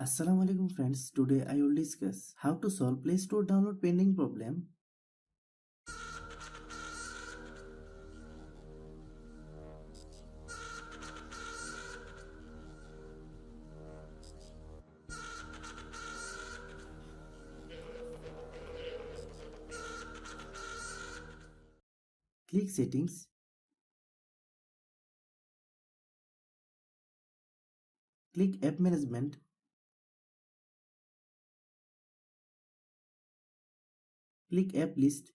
Assalamualaikum friends, today I will discuss how to solve Play Store download pending problem. Click settings, click app management, click app list,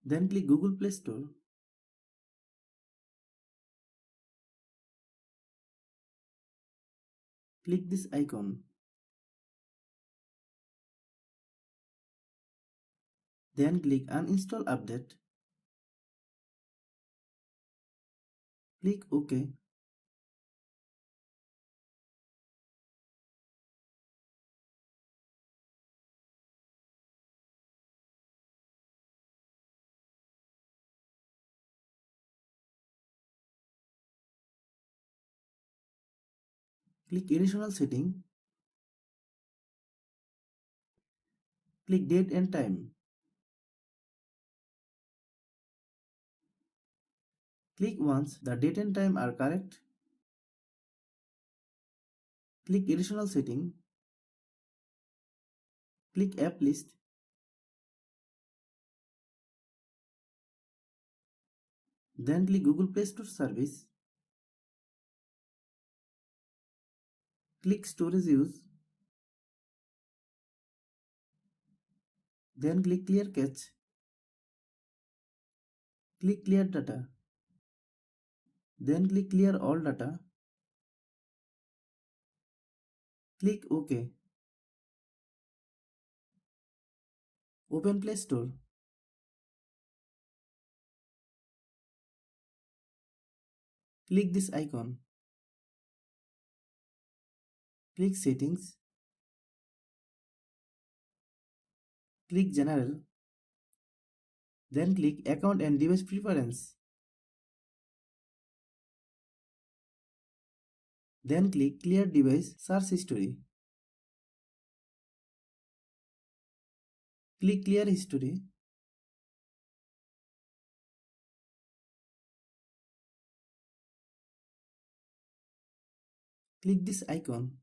then click Google Play Store. Click this icon. Then click uninstall update. Click OK. Click additional setting. Click date and time. Click once the date and time are correct. Click additional setting. Click app list. Then click Google Play Store service. Click storage use. Then click clear cache. Click clear data. Then click clear all data. Click OK. Open Play Store. Click this icon. Click Settings. Click General. Then click Account and Device Preference. Then click Clear Device Search History. Click Clear History. Click this icon.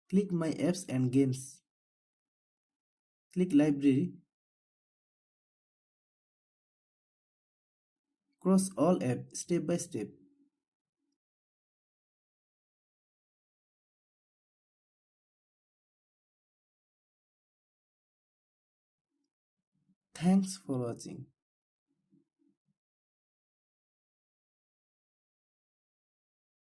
Click My Apps and Games. Click Library. Cross all apps step by step. Thanks for watching.